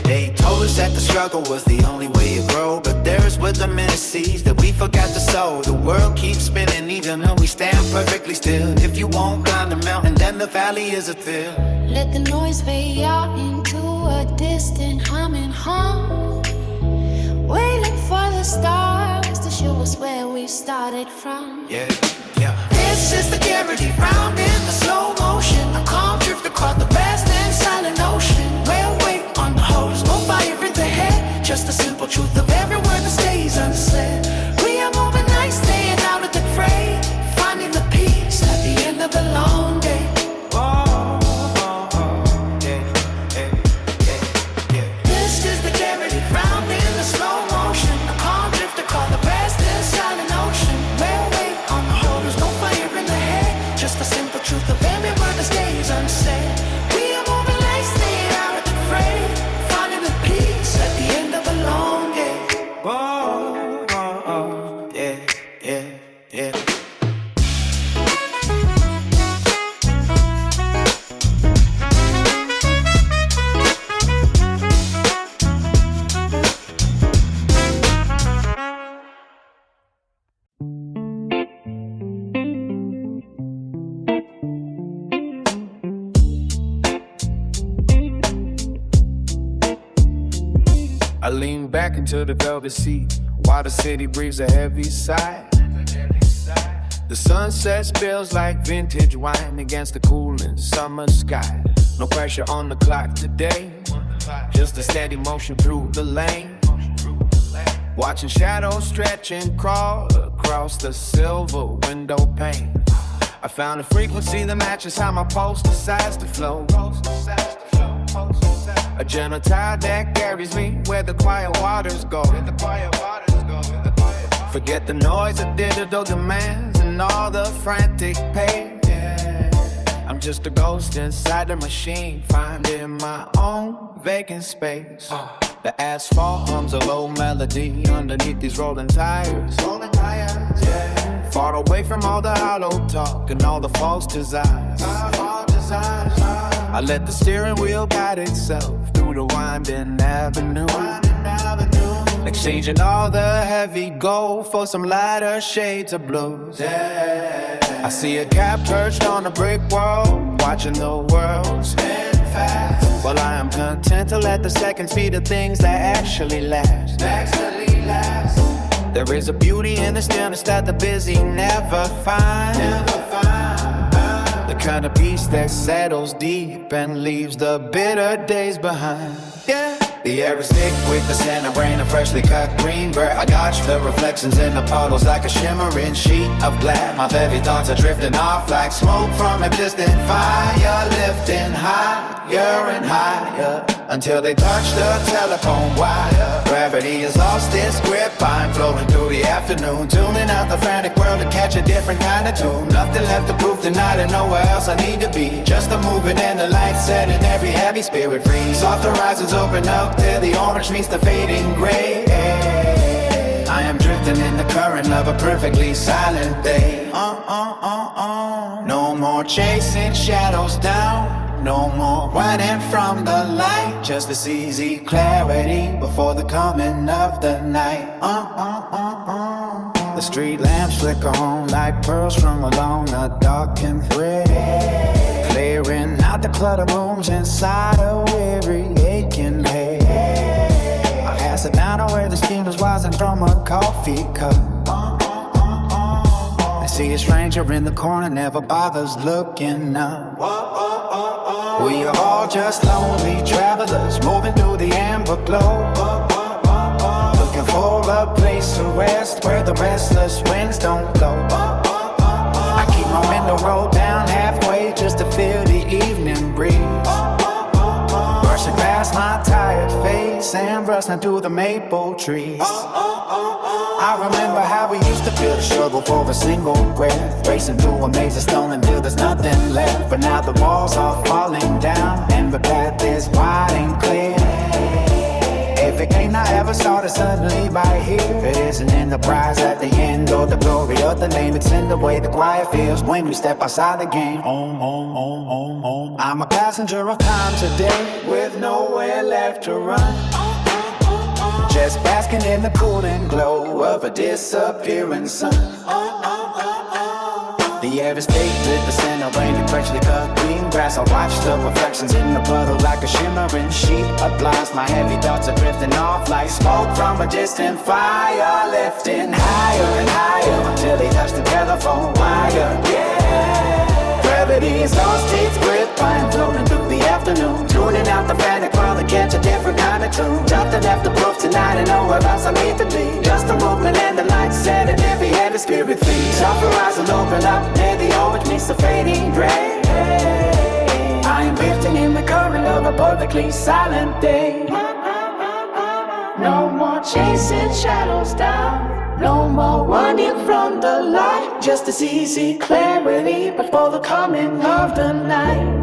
They told us that the struggle was the only way to grow, but there's wisdom in the seeds that we forgot to sow. The world keeps spinning even though we stand perfectly still. If you won't climb the mountain, then the valley is a thrill. Let the noise fade out into a distant humming hum. Waiting for the stars to show us where we started from. Yeah. This is the clarity found in the slow motion. A calm drift across the vast and silent ocean. Where weight on the hose, no fire in the head. Just the simple truth of every word that stays unsaid. We are moving nice, staying out of the fray. Finding the peace at the end of a long day. This is the clarity found in the slow motion. A calm drift across the vast and silent ocean. Where weight on the hose, no fire in the head. Just the simple truth of every word that stays unsaid. We are moving late, staying out of the fray. Finding the peace at the end of a long day. Yeah. I lean back into the velvet seat while the city breathes a heavy sigh. The sunset spills like vintage wine against the cooling summer sky. No pressure on the clock today, just a steady motion through the lane. Watching shadows stretch and crawl across the silver window pane. I found a frequency that matches how my pulse decides to flow. A gentle tide that carries me where the quiet waters go. Forget the noise of digital demands and all the frantic pain. I'm just a ghost inside the machine, finding my own vacant space. The asphalt hums a low melody underneath these rolling tires. Far away from all the hollow talk and all the false desires. I let the steering wheel guide itself through the winding avenue. Exchanging all the heavy gold for some lighter shades of blues. I see a cab perched on a brick wall, watching the world spin fast. Well, I am content to let the seconds be the things that actually last. There is a beauty in the stillness that the busy never find. The kind of peace that settles deep and leaves the bitter days behind. The air is thick with the scent of rain and freshly cut green grass. I watch the reflections in the puddles like a shimmering sheet of glass. My heavy thoughts are drifting off like smoke from a distant fire, lifting higher and higher until they touch the telephone wire. Gravity has lost its grip, I'm floating through the afternoon, tuning out the frantic world to catch a different kind of tune. Nothing left to prove tonight and nowhere else I need to be. Just the moving and the light setting every heavy spirit free. Soft horizons open up till the orange meets the fading gray. I am drifting in the current of a perfectly silent day. No more chasing shadows down, no more running from the light. Just this easy clarity before the coming of the night. The street lamps flicker on like pearls from along a darkened thread, clearing out the clutter rooms inside a weary aching head. I pass it down to where the steam is rising from a coffee cup. I see a stranger in the corner, never bothers looking up. We are all just lonely travelers moving through the amber glow, looking for a place to rest where the restless winds don't blow. I keep my window rolled down halfway just to feel the evening breeze, brushing past my tired face and rustling through the maple trees. I remember how we used to feel the struggle for a single breath, racing through a maze of stone until there's nothing left. But now the walls are falling down and the path is wide and clear. Every game I ever started suddenly right here, it isn't in the prize at the end or the glory of the name. It's in the way the quiet feels when we step outside the game. I'm a passenger of time today with nowhere left to run, just basking in the cooling glow of a disappearing sun. The air is thick with the scent of rain and freshly cut green grass. I watch the reflections in the puddle like a shimmering sheet of glass. My heavy thoughts are drifting off like smoke from a distant fire, lifting higher and higher until they touch the telephone wire. Yeah, gravity has lost its grip. I'm floating through the afternoon, tuning out the panic while to catch a different kind of tune. Nothing left to prove tonight and nowhere else I need to be. Just a movement and the light set and every heavy spirit feeds. Soft horizon open up near the orange meets the fading gray. I am drifting in the current of a perfectly silent day. No more chasing shadows down, no more running from the light. Just this easy clarity before the coming of the night.